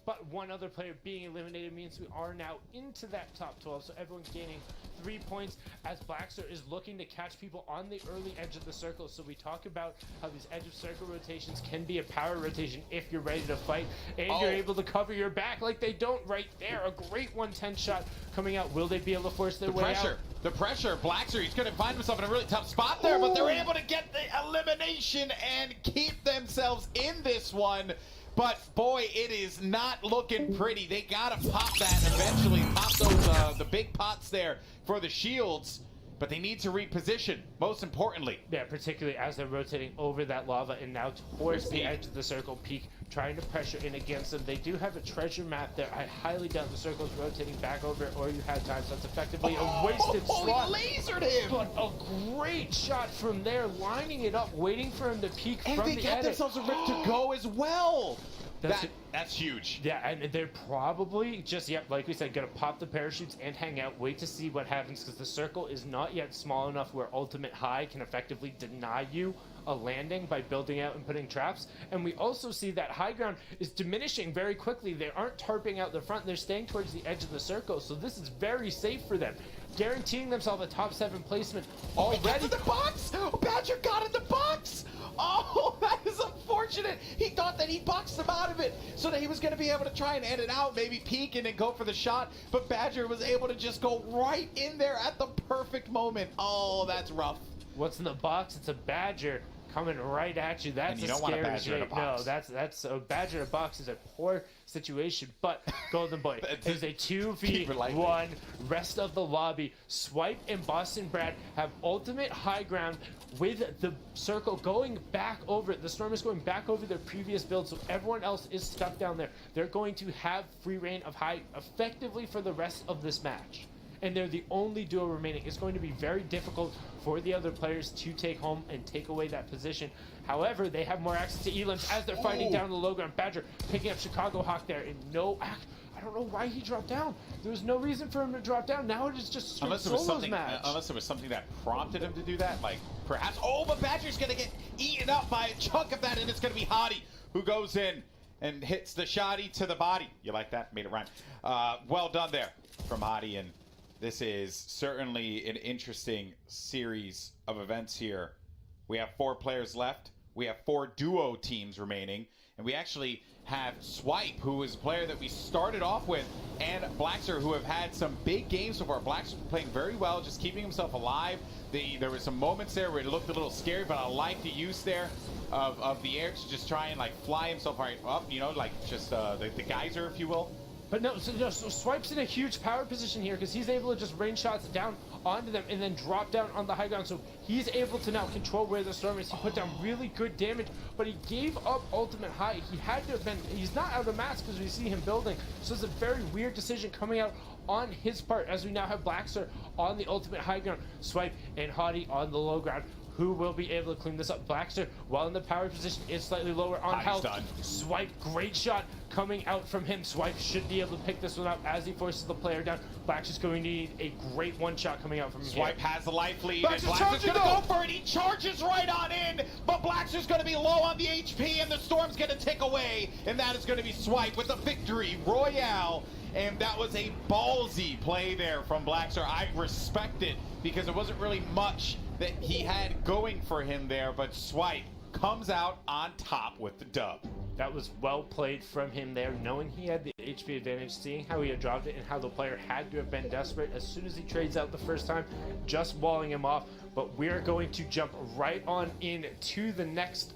but one other player being eliminated means we are now into that top 12, so everyone gaining 3 points as Blackstar is looking to catch people on the early edge of the circle. So we talk about how these edge of circle rotations can be a power rotation if you're ready to fight, and you're able to cover your back like they don't right there. A great 110 shot coming out. Will they be able to force their way out? The pressure, Blackstar, he's going to find himself in a really tough spot there, but they're able to get the elimination and keep themselves in this one. But boy, it is not looking pretty. They gotta pop that eventually, pop those the big pots there for the shields. But they need to reposition, most importantly. Yeah, particularly as they're rotating over that lava and now towards the edge of the circle. Peak trying to pressure in against them. They do have a treasure map there. I highly doubt the circle is rotating back over it, or you have time, so that's effectively a wasted slot. He lasered him! But a great shot from there, lining it up, waiting for him to peek from the edge. And they get themselves a rip to go as well. That's huge. Yeah, and they're probably just, like we said, going to pop the parachutes and hang out, wait to see what happens, because the circle is not yet small enough where ultimate high can effectively deny you a landing by building out and putting traps. And we also see that high ground is diminishing very quickly. They aren't tarping out the front, they're staying towards the edge of the circle, so this is very safe for them, guaranteeing themselves a top 7 placement already. He got in the box! Badger got in the box! Oh, that is unfortunate. He thought that he boxed him out of it so that he was going to be able to try and end it out, maybe peek and then go for the shot. But Badger was able to just go right in there at the perfect moment. Oh, that's rough. What's in the box? It's a Badger coming right at you. That's and you don't want a Badger in a box. No, that's a Badger in a box is a poor situation. But Golden Boy, it is a 2v1. Rest of the lobby. Swipe and Boston Brad have ultimate high ground with the circle going back over it. The Storm is going back over their previous build, so everyone else is stuck down there. They're going to have free reign of high effectively for the rest of this match. And they're the only duo remaining. It's going to be very difficult for the other players to take home and take away that position. However, they have more access to elims as they're fighting down the low ground. Badger picking up Chicago Hawk there, and I don't know why he dropped down. There was no reason for him to drop down. Now it is just straight solos match. Unless there was something that prompted him to do that, like perhaps. Oh, but Badger's gonna get eaten up by a chunk of that, and it's gonna be Hottie who goes in and hits the shotty to the body. You like that? Made it rhyme. Well done there from Hottie, and this is certainly an interesting series of events here. We have 4 players left. We have 4 duo teams remaining. And we actually have Swipe, who is a player that we started off with, and Blackstar, who have had some big games so far. Blackstar playing very well, just keeping himself alive. There were some moments there where it looked a little scary, but I like the use there of the air to just try and like fly himself right up, you know, like just the geyser, if you will. But no, so Swipe's in a huge power position here because he's able to just rain shots down onto them and then drop down on the high ground. So he's able to now control where the Storm is. He put down really good damage, but he gave up ultimate high. He had to have been, he's not out of max because we see him building. So it's a very weird decision coming out on his part as we now have Blackstar on the ultimate high ground. Swipe and Hottie on the low ground. Who will be able to clean this up? Blackstar, while in the power position, is slightly lower on health. Done. Swipe, great shot coming out from him. Swipe should be able to pick this one up as he forces the player down. Blackstar's going to need a great one shot coming out from him. Swipe has the life lead. Blackstar's going to go for it. He charges right on in, but Blackstar's going to be low on the HP, and the Storm's going to tick away, and that is going to be Swipe with the victory royale. And that was a ballsy play there from Blackstar. I respect it because it wasn't really much that he had going for him there, but Swipe comes out on top with the dub. That was well played from him there, knowing he had the HP advantage, seeing how he had dropped it and how the player had to have been desperate as soon as he trades out the first time, just walling him off. But we're going to jump right on into the next